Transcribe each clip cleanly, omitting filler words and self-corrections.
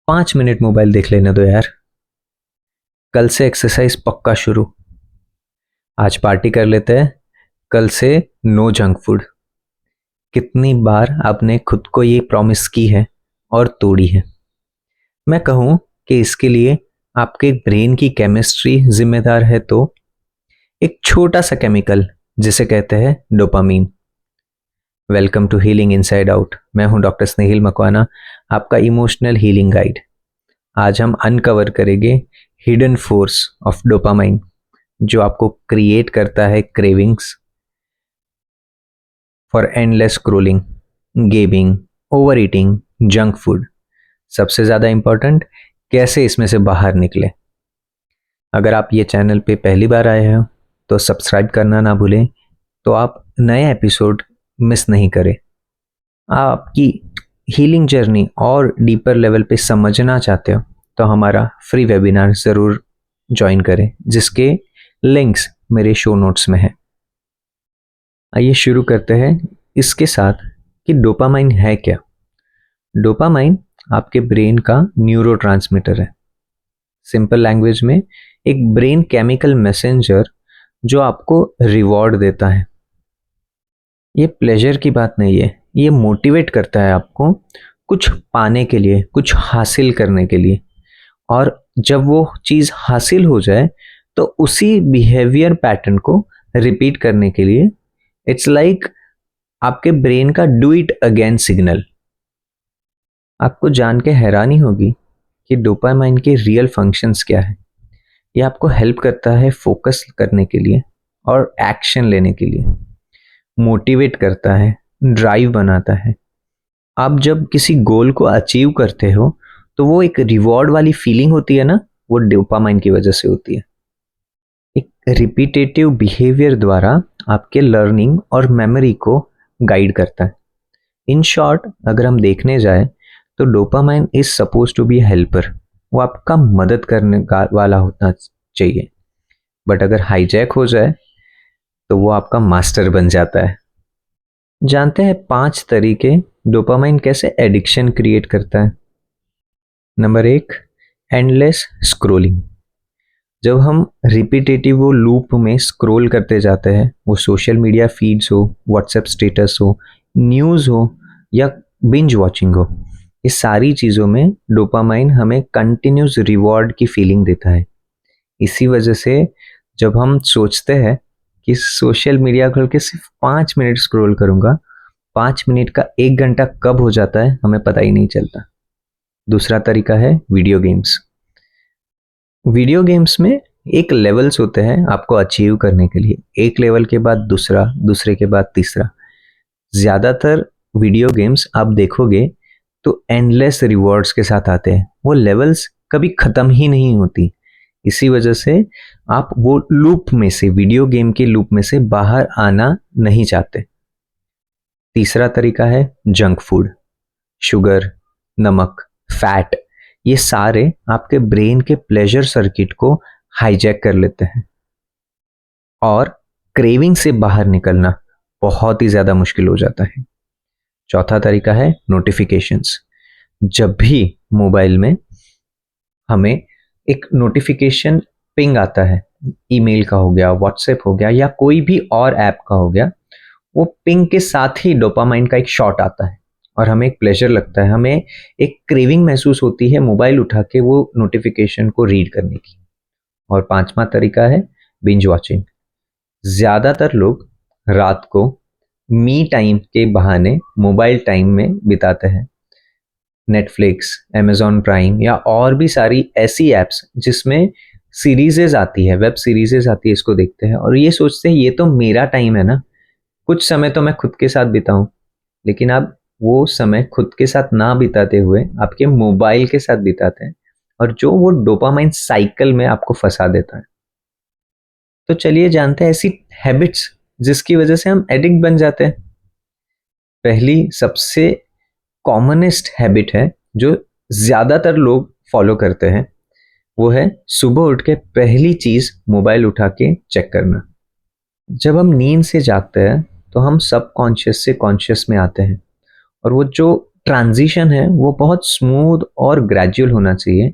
5 minute mobile देख लेने दो यार। कल से एक्सरसाइज पक्का शुरू। आज पार्टी कर लेते हैं। कल से नो जंक फूड। कितनी बार आपने खुद को ये प्रॉमिस की है और तोड़ी है। मैं कहूँ कि इसके लिए आपके ब्रेन की केमिस्ट्री जिम्मेदार है, तो एक छोटा सा केमिकल जिसे कहते हैं dopamine. Welcome to healing inside out. मैं हूं डॉक्टर स्नेहिल मकवाना, आपका इमोशनल हीलिंग गाइड। आज हम अनकवर करेंगे हिडन फोर्स ऑफ डोपामाइन, जो आपको क्रिएट करता है cravings for endless scrolling, gaming, over eating, junk food. सबसे ज़्यादा इंपॉर्टेंट, कैसे इसमें से बाहर निकले। अगर आप ये चैनल पे पहली बार आए हो तो सब्सक्राइब करना ना भूलें, तो आप नए एपिसोड मिस नहीं करें। आपकी हीलिंग जर्नी और डीपर लेवल पे समझना चाहते हो तो हमारा फ्री वेबिनार ज़रूर ज्वाइन करें, जिसके लिंक्स मेरे शो नोट्स में है। आइए शुरू करते हैं इसके साथ कि डोपामाइन है क्या। डोपामाइन आपके ब्रेन का न्यूरोट्रांसमीटर है। सिंपल लैंग्वेज में एक ब्रेन केमिकल मैसेंजर जो आपको रिवॉर्ड देता है। ये प्लेजर की बात नहीं है, ये मोटिवेट करता है आपको कुछ पाने के लिए, कुछ हासिल करने के लिए। और जब वो चीज़ हासिल हो जाए तो उसी बिहेवियर पैटर्न को रिपीट करने के लिए इट्स लाइक आपके ब्रेन का डू इट अगेन सिग्नल। आपको जान के हैरानी होगी कि डोपामाइन के रियल फंक्शंस क्या है। ये आपको हेल्प करता है फोकस करने के लिए और एक्शन लेने के लिए, मोटिवेट करता है, ड्राइव बनाता है। आप जब किसी गोल को अचीव करते हो तो वो एक रिवॉर्ड वाली फीलिंग होती है ना, वो डोपामाइन की वजह से होती है। एक रिपीटेटिव बिहेवियर द्वारा आपके लर्निंग और मेमोरी को गाइड करता है। इन शॉर्ट, अगर हम देखने जाए तो dopamine is suppose to be helper. वो आपका मदद करने वाला होना चाहिए, बट अगर हाईजैक हो जाए तो वो आपका मास्टर बन जाता है। जानते हैं 5 तरीके डोपामाइन कैसे एडिक्शन क्रिएट करता है। Number 1, endless scrolling. जब हम रिपीटेटिव वो लूप में स्क्रॉल करते जाते हैं, वो सोशल मीडिया फीड्स हो, व्हाट्सएप स्टेटस हो, न्यूज़ हो या बिंज वॉचिंग हो, ये सारी चीज़ों में डोपामाइन हमें कंटिन्यूस रिवॉर्ड की फीलिंग देता है। इसी वजह से जब हम सोचते हैं कि सोशल मीडिया खोल के सिर्फ 5 मिनट स्क्रॉल करूँगा, 5 मिनट का 1 घंटा कब हो जाता है हमें पता ही नहीं चलता। दूसरा तरीका है वीडियो गेम्स। वीडियो गेम्स में एक लेवल्स होते हैं आपको अचीव करने के लिए। एक लेवल के बाद दूसरा, दूसरे के बाद तीसरा। ज़्यादातर वीडियो गेम्स आप देखोगे तो एंडलेस रिवॉर्ड्स के साथ आते हैं। वो लेवल्स कभी ख़त्म ही नहीं होती। इसी वजह से आप वो लूप में से, वीडियो गेम के लूप में से बाहर आना नहीं चाहते। तीसरा तरीका है जंक फूड। शुगर, नमक, फैट, ये सारे आपके ब्रेन के प्लेजर सर्किट को हाईजैक कर लेते हैं और क्रेविंग से बाहर निकलना बहुत ही ज़्यादा मुश्किल हो जाता है। चौथा तरीका है नोटिफिकेशंस। जब भी मोबाइल में हमें एक नोटिफिकेशन पिंग आता है, ईमेल का हो गया, व्हाट्सएप हो गया या कोई भी और ऐप का हो गया, वो पिंग के साथ ही डोपामाइन का एक शॉट आता है और हमें एक प्लेजर लगता है, हमें एक क्रेविंग महसूस होती है मोबाइल उठा के वो नोटिफिकेशन को रीड करने की। और पांचवा तरीका है बिंज वॉचिंग। ज़्यादातर लोग रात को मी टाइम के बहाने मोबाइल टाइम में बिताते हैं। नेटफ्लिक्स, अमेजॉन प्राइम या और भी सारी ऐसी ऐप्स जिसमें सीरीजेज आती है, वेब सीरीजेज आती है, इसको देखते हैं और ये सोचते हैं ये तो मेरा टाइम है ना, कुछ समय तो मैं खुद के साथ बिताऊं। लेकिन आप वो समय खुद के साथ ना बिताते हुए आपके मोबाइल के साथ बिताते हैं, और जो वो डोपामाइन साइकिल में आपको फंसा देता है। तो चलिए जानते हैं ऐसी हैबिट्स जिसकी वजह से हम एडिक्ट बन जाते हैं। पहली सबसे कॉमनेस्ट हैबिट है जो ज़्यादातर लोग फॉलो करते हैं, वो है सुबह उठ के पहली चीज़ मोबाइल उठा के चेक करना। जब हम नींद से जागते हैं तो हम सब कॉन्शियस से कॉन्शियस में आते हैं, और वो जो ट्रांजिशन है वो बहुत स्मूथ और ग्रेजुअल होना चाहिए।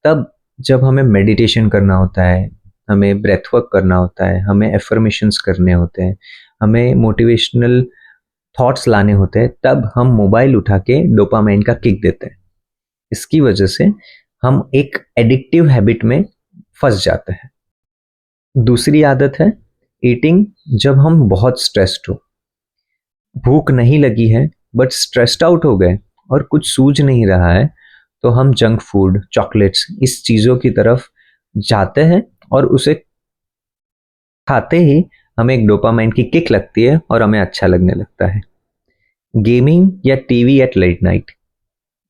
तब जब हमें मेडिटेशन करना होता है, हमें ब्रेथ वर्क करना होता है, हमें एफर्मेशंस करने होते हैं, हमें मोटिवेशनल थॉट्स लाने होते हैं, तब हम मोबाइल उठा के डोपामाइन का किक देते हैं। इसकी वजह से हम एक एडिक्टिव हैबिट में फंस जाते हैं। दूसरी आदत है ईटिंग जब हम बहुत स्ट्रेस्ड हो, भूख नहीं लगी है बट स्ट्रेस्ड आउट हो गए और कुछ सूझ नहीं रहा है, तो हम जंक फूड, चॉकलेट्स, इस चीज़ों की तरफ जाते हैं और उसे खाते ही हमें एक डोपामाइन की किक लगती है और हमें अच्छा लगने लगता है। गेमिंग या TV at late night,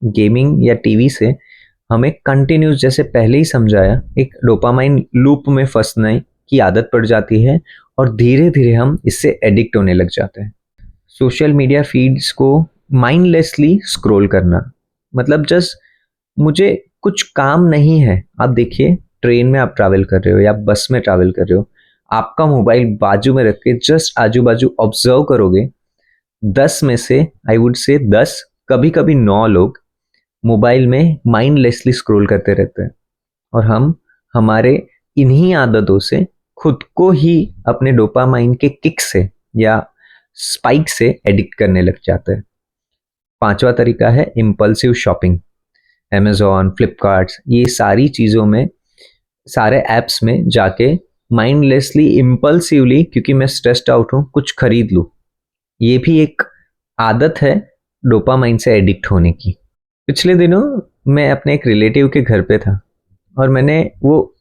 gaming या टीवी से हमें कंटिन्यूस, जैसे पहले ही समझाया, एक डोपामाइन लूप में फंसने की आदत पड़ जाती है और धीरे धीरे हम इससे एडिक्ट होने लग जाते हैं। सोशल मीडिया फीड्स को माइंडलेसली स्क्रॉल करना, मतलब जस्ट मुझे कुछ काम नहीं है। आप देखिए, ट्रेन में आप ट्रैवल कर रहे हो या बस में ट्रैवल कर रहे हो, आपका मोबाइल बाजू में रख के जस्ट आजू बाजू ऑब्जर्व करोगे, 10 में से आई वुड से 10, कभी कभी 9 लोग मोबाइल में माइंडलेसली स्क्रॉल करते रहते हैं। और हम हमारे इन्हीं आदतों से खुद को ही अपने डोपामाइन के किक से या स्पाइक से एडिक्ट करने लग जाते हैं। पांचवा तरीका है इम्पल्सिव शॉपिंग। अमेजोन, फ्लिपकार्ट, ये सारी चीज़ों में, सारे ऐप्स में जाके माइंडलेसली, इम्पल्सिवली, क्योंकि मैं स्ट्रेस्ड आउट हूँ, कुछ खरीद लूँ। ये भी एक आदत है डोपामाइन से एडिक्ट होने की। पिछले दिनों मैं अपने एक रिलेटिव के घर पे था और मैंने वो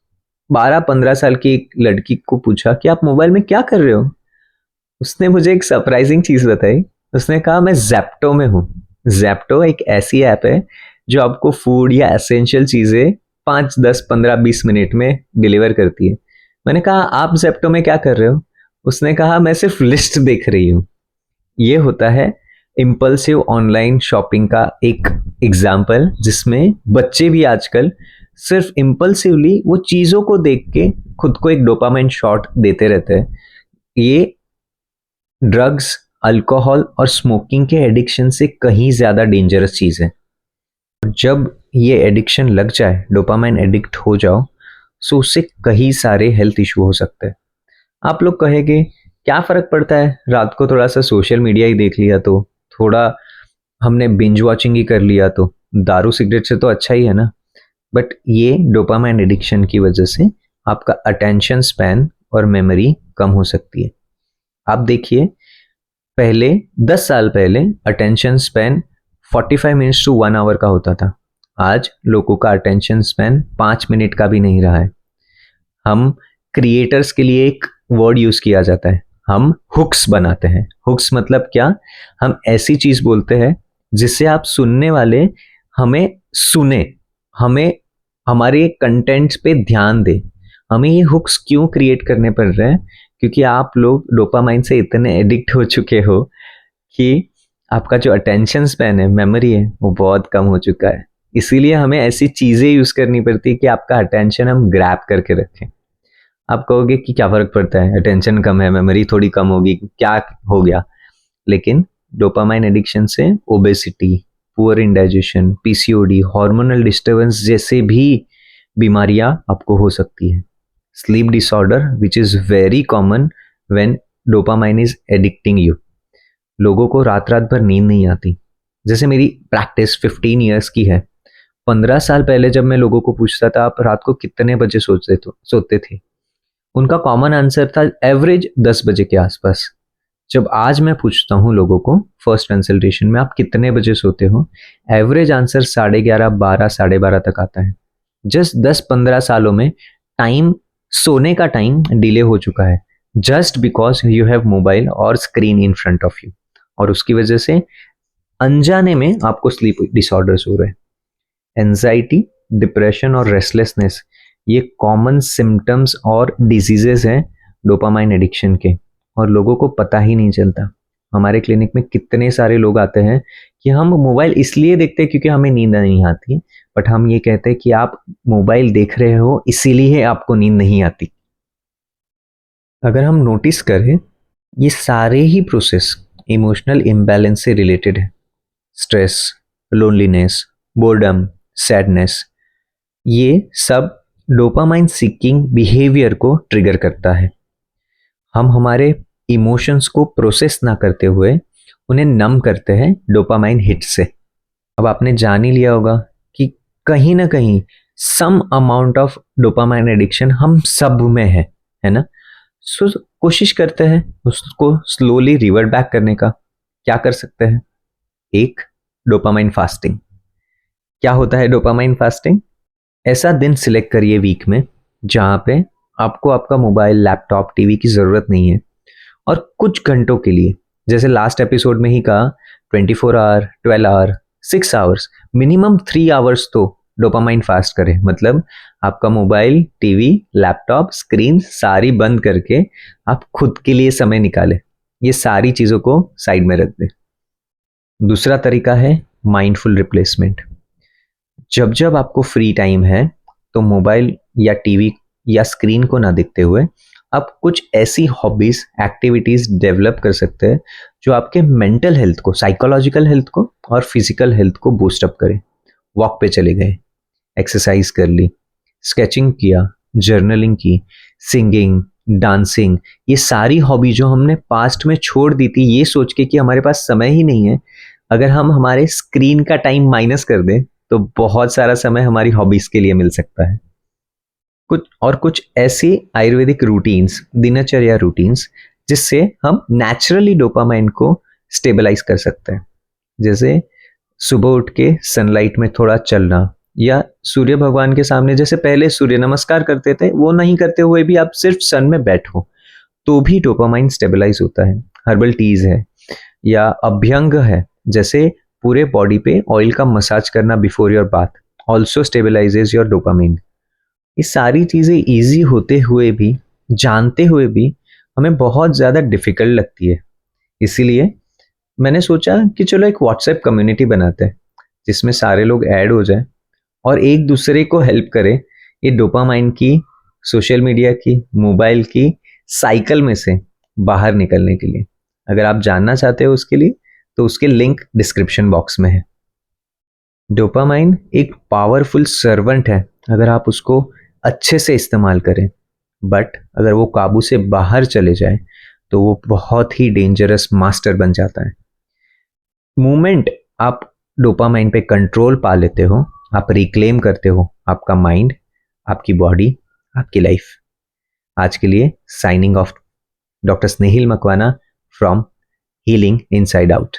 12-15 साल की एक लड़की को पूछा कि आप मोबाइल में क्या कर रहे हो। उसने मुझे एक सरप्राइजिंग चीज़ बताई। उसने कहा मैं जैप्टो में हूँ। जैप्टो एक ऐसी ऐप है जो आपको फूड या एसेंशियल चीज़ें 5, 10, 15, 20 मिनट में डिलीवर करती है। मैंने कहा आप जैप्टो में क्या कर रहे हो? उसने कहा मैं सिर्फ लिस्ट देख रही हूँ। ये होता है इम्पल्सिव ऑनलाइन शॉपिंग का एक एग्जाम्पल, जिसमें बच्चे भी आजकल सिर्फ इम्पल्सिवली वो चीज़ों को देख के खुद को एक डोपामाइन शॉट देते रहते हैं। ये ड्रग्स, अल्कोहल और स्मोकिंग के एडिक्शन से कहीं ज़्यादा डेंजरस चीज़ है। जब ये एडिक्शन लग जाए, डोपामाइन एडिक्ट हो जाओ, सो उससे कई सारे हेल्थ इशू हो सकते हैं। आप लोग कहेंगे क्या फ़र्क पड़ता है, रात को थोड़ा सा सोशल मीडिया ही देख लिया तो, थोड़ा हमने बिंज वॉचिंग ही कर लिया तो, दारू सिगरेट से तो अच्छा ही है ना। बट ये डोपामाइन एडिक्शन की वजह से आपका अटेंशन स्पैन और मेमोरी कम हो सकती है। आप देखिए, पहले 10 साल पहले attention span 45 minutes to 1 hour का होता था। आज लोगों का अटेंशन स्पैन 5 मिनट का भी नहीं रहा है। हम क्रिएटर्स के लिए एक वर्ड यूज किया जाता है, हम हुक्स बनाते हैं। हुक्स मतलब क्या? हम ऐसी चीज बोलते हैं जिससे आप सुनने वाले हमें सुने, हमें हमारे कंटेंट्स पे ध्यान दे। हमें ये हुक्स क्यों क्रिएट करने पड़ रहे हैं? क्योंकि आप लोग डोपामाइन से इतने एडिक्ट हो चुके हो कि आपका जो अटेंशन स्पैन है, मेमोरी है, वो बहुत कम हो चुका है। इसीलिए हमें ऐसी चीजें यूज करनी पड़ती है कि आपका अटेंशन हम ग्रैब करके रखें। आप कहोगे कि क्या फर्क पड़ता है, अटेंशन कम है, मेमोरी थोड़ी कम होगी, क्या हो गया? लेकिन डोपामाइन एडिक्शन से obesity, poor indigestion, PCOD, hormonal disturbance जैसे भी बीमारियां आपको हो सकती है। Sleep disorder which is very common when dopamine is addicting you. लोगों को रात रात भर नींद नहीं आती। जैसे मेरी प्रैक्टिस 15 ईयर्स की है। 15 साल पहले जब मैं लोगों को पूछता था आप रात को कितने बजे सोते थे, उनका कॉमन आंसर था एवरेज 10 बजे के आसपास। जब आज मैं पूछता हूँ लोगों को फर्स्ट कंसल्टेशन में आप कितने बजे सोते हो, एवरेज आंसर 11:30, 12, 12:30 तक आता है। जस्ट 10-15 सालों में टाइम, सोने का टाइम डिले हो चुका है, just because you have mobile और screen in front of you. और उसकी वजह से अनजाने में आपको स्लीप डिसऑर्डर्स हो रहे हैं। एंजाइटी, डिप्रेशन और रेस्टलेसनेस, ये कॉमन सिम्टम्स और डिजीजेस हैं डोपामाइन एडिक्शन के, और लोगों को पता ही नहीं चलता। हमारे क्लिनिक में कितने सारे लोग आते हैं कि हम मोबाइल इसलिए देखते हैं क्योंकि हमें नींद नहीं आती, बट हम ये कहते हैं कि आप मोबाइल देख रहे हो इसीलिए आपको नींद नहीं आती। अगर हम नोटिस करें, ये सारे ही प्रोसेस इमोशनल इम्बैलेंस से रिलेटेड है। स्ट्रेस, लोनलीनेस, बोर्डम, सैडनेस, ये सब डोपामाइन सीकिंग बिहेवियर को ट्रिगर करता है। हम हमारे इमोशंस को प्रोसेस ना करते हुए उन्हें नम करते हैं डोपामाइन हिट से। अब आपने जान ही लिया होगा कि कहीं ना कहीं some amount of dopamine addiction हम सब में है ना। सो कोशिश करते हैं उसको स्लोली रिवर्ट बैक करने का। क्या कर सकते हैं? एक, डोपामाइन फास्टिंग। क्या होता है डोपामाइन फास्टिंग? ऐसा दिन सिलेक्ट करिए वीक में जहां पे आपको आपका मोबाइल, लैपटॉप, टीवी की जरूरत नहीं है, और कुछ घंटों के लिए, जैसे लास्ट एपिसोड में ही कहा, 24 hour, 12 hour, 6 hours, minimum 3 hours तो डोपामाइन फास्ट करें। मतलब आपका मोबाइल, टीवी, लैपटॉप, स्क्रीन सारी बंद करके आप खुद के लिए समय निकालें। ये सारी चीज़ों को साइड में रख दें। दूसरा तरीका है माइंडफुल रिप्लेसमेंट। जब जब आपको फ्री टाइम है तो मोबाइल या टीवी या स्क्रीन को ना देखते हुए आप कुछ ऐसी हॉबीज, एक्टिविटीज डेवलप कर सकते हैं जो आपके मेंटल हेल्थ को, साइकोलॉजिकल हेल्थ को और फिजिकल हेल्थ को बूस्ट अप करें। वॉक पे चले गए, एक्सरसाइज कर ली, स्केचिंग किया, जर्नलिंग की, सिंगिंग, डांसिंग, ये सारी हॉबी जो हमने पास्ट में छोड़ दी थी ये सोच के कि हमारे पास समय ही नहीं है, अगर हम हमारे स्क्रीन का टाइम माइनस कर दें तो बहुत सारा समय हमारी हॉबीज के लिए मिल सकता है। कुछ ऐसी आयुर्वेदिक रूटीन्स, दिनचर्या रूटीन्स, जिससे हम नेचुरली डोपामाइन को स्टेबलाइज कर सकते हैं। जैसे सुबह उठ के सनलाइट में थोड़ा चलना, या सूर्य भगवान के सामने जैसे पहले सूर्य नमस्कार करते थे वो नहीं करते हुए भी आप सिर्फ सन में बैठो तो भी डोपामाइन स्टेबलाइज होता है। हर्बल टीज है या अभ्यंग है, जैसे पूरे बॉडी पे ऑयल का मसाज करना before your bath, also stabilises your dopamine. ये सारी चीज़ें इजी होते हुए भी, जानते हुए भी हमें बहुत ज़्यादा डिफिकल्ट लगती है। इसीलिए मैंने सोचा कि चलो एक व्हाट्सएप कम्युनिटी बनाते हैं जिसमें सारे लोग ऐड हो जाएं और एक दूसरे को हेल्प करें ये डोपामाइन की, सोशल मीडिया की, मोबाइल की साइकिल में से बाहर निकलने के लिए। अगर आप जानना चाहते हो उसके लिए तो उसके लिंक डिस्क्रिप्शन बॉक्स में है। डोपामाइन एक पावरफुल सर्वेंट है अगर आप उसको अच्छे से इस्तेमाल करें, बट अगर वो काबू से बाहर चले जाए तो वो बहुत ही डेंजरस मास्टर बन जाता है। मोमेंट आप डोपामाइन पे कंट्रोल पा लेते हो, आप रिक्लेम करते हो आपका माइंड, आपकी बॉडी, आपकी लाइफ। आज के लिए signing off, doctor Snehil Makwana from healing inside out.